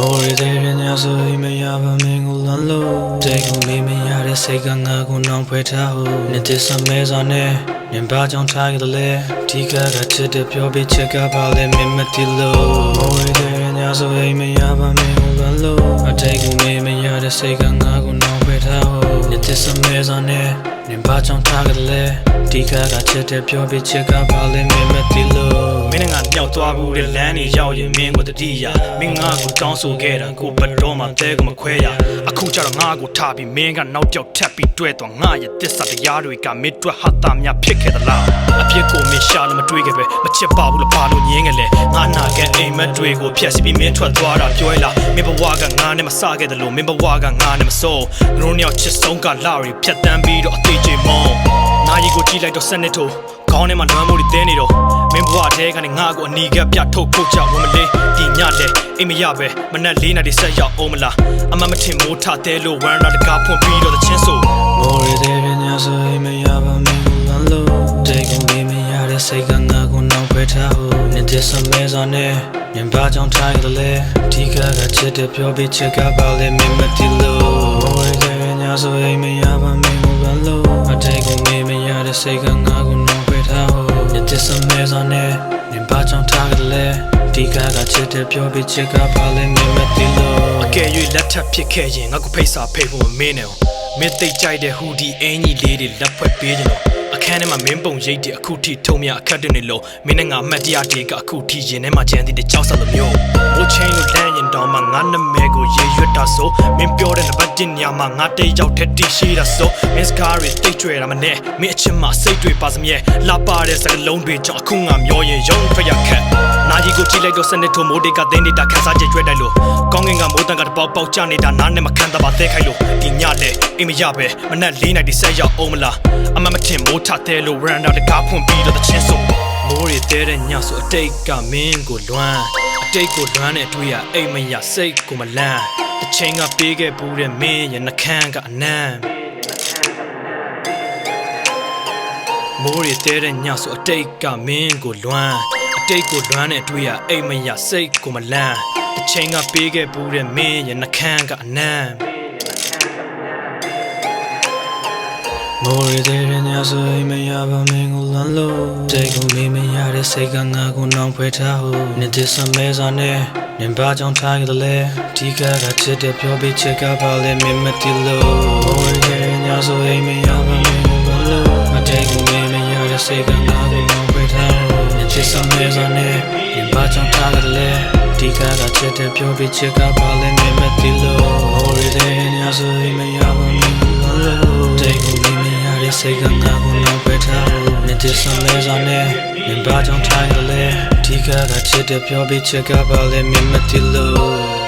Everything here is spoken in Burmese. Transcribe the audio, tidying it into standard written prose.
Mori there nya so me ya ba min ko lan lo Dai ko me me ya de sai ka nga ko nong phwe tha ho Ni this sa me sa ne Nin ba jaung tha ge le Thi ka ga chit de pyo bi chit ka ba le me ma ti lo Mori there nya so me ya ba min ko lan lo Dai ko me ya de sai ka nga ko nong phwe tha ho Ni this sa me sa ne Nin ba jaung tha ge le Thi ka ga chit de pyo bi chit ka ba le me ma ti lo Mine nga nyao twa bu de lan ni yao yin min ko tati ya Min nga ko taung so ge da ko bat do ma te ko ma khwe ya Aku cha da nga ko tha bi min ka naw tyaw that bi twဲtwa nga ye tissa tayaတွေက mid တွက်ဟာတာများဖြစ်ခဲ့သလားအပြစ်ကိုမင်းရှာလို့မတွေးခဲ့ပဲမချစ်ပါဘူးလို့ပါလို့ညင်းခဲ့လေငါနာခဲ့အိမ်မက်တွေကိုဖျက်ဆီးပြီးမင်းထွက်သွားတာပြောလာမင်းဘဝကငါနဲ့မစခဲ့တယ်လို့မင်းဘဝကငါနဲ့မစိုးတို့နှစ်ယောက်ချစ်ဆုံးကလာရီဖြတ်တန်းပြီးတော့အသေးချေမောင်းနာရီကိုကြည့်လိုက်တော့စနစ်ထိုးခေါင်းထဲမှာလွမ်းမိုးတွေတင်းနေတော့မင်းဘဝတဲကနေငါ့ကိုအနီးကပ်ပြထုတ်ခုတ်ချဝင်မလေးဒီညလေအိမ်မရပဲမနက်၄နာရီဆက်ရောက်အောင်မလားအမမထင်မိုးထတဲလို့ဝမ်းနာတကားဖွင့်ပြီးတော့the chin so Mori there nya so me ya ba min ko lan lo Dai ko me ya de sai ka nga ko nong phwe tha ho Ni this sa me sa ne Nin ba jaung tha ge le Thi ka ga chit de pyo bi chit ka ba le me ma ti lo Mori there nya so me ya ba min ko lan lo Dai ko me ya de sai ka nga ko nong phwe tha ho Ni this sa me sa ne Nin ba jaung tha ge le Thi ka ga chit de pyo bi chit ka ba le me ma ti lo အကယ်၍လက်ထပ်ဖြစ်ခဲ့ရင်ငါကိုဖိတ်စာဖိတ်ဖို့မင်းနဲ့မင်းသိကြိုက်တဲ့ဟူဒီအင်ကြီးလေးတွေလက်ဖွဲ့ပေးကြတော့အခန်းထဲမှာမင်းပုံရိပ်တဲ့အခုထိထုံမြအခက်တွေနေလို့မင်းနဲ့ငါမှတ်တရတွေကအခုထိရင်ထဲမှာကျန်သေးတဲ့ကြောက်စလိုမျိုးမိုးချင်းလို့တန်းရင်တောင်မှငါနာမည်ကိုရေရွတ်တာဆိုမင်းပြောတဲ့နံပါတ်1ညမှာငါတိတ်ရောက်တဲ့တီရှိတာဆိုမင်းစကားတွေတိတ်ကျွဲတာမနဲ့မင်းအချင်းမစိတ်တွေပါစမြဲလာပါတဲ့စကလုံးတွေကြောင့်အခုငါမျောရင်ရုံထွက်ရခက်နာကြီးကိုကြည့်လိုက်တော့စနစ်ထိုးမိုးတွေကတင်းနေတာခန်းစားကြွဲတိုက်လို့ကောင်းကင်ကမိုးတန်ကတပေါက်ပေါက်ကျနေတာနားနဲ့မခံတာပါတဲခိုက်လို့ဒီညလေအိမ်မရပဲမနက်၄နာရီဆက်ရောက်အောင်မလားအမမထင်မိုးထတဲလို့ run out တကားဖွင့်ပြီးတော့the chin so မိုးတွေတဲတဲ့ညဆိုအတိတ်ကမင်းကိုလွမ်းအတိတ်ကိုလွမ်းတဲ့အတွေ့အအိမ်မရစိတ်ကိုမလန်းအချိန်ကပေးခဲ့ဘူးတဲ့မင်းရဲ့နှခမ်းကအနမ်းမိုးတွေတဲတဲ့ညဆိုအတိတ်ကမင်းကိုလွမ်းအတိတ်ကိုလွမ်းတဲ့အတွေ့အအိမ်မရစိတ်ကိုမလန်းအချိန်ကပေးခဲ့ဘူးတဲ့မင်းရဲ့နှခမ်းကအနမ်း Mori there nya so me ya ba min ko lan lo Dai ko me ya de sai ka nga ko nong phwe tha ho Ni this sa me sa ne Nin ba jaung tha ge le Thi ka ga chit de pyo bi chit ka ba le me ma ti lo Mori there nya so me ya ba min ko lan lo Dai ko me ya de sai ka nga ko nong phwe tha ho Ni this sa me sa ne Nin ba jaung tha ge le Thi ka ga chit de pyo bi chit ka ba le me ma ti lo Mori there nya so me ya ba min ko lan lo Dai ko say ka nga ko nong phwe tha ho Ni this sa me sa ne Nin ba jaung tha ge le Thi ka ga chit de pyo bi chit ka ba le me ma ti lo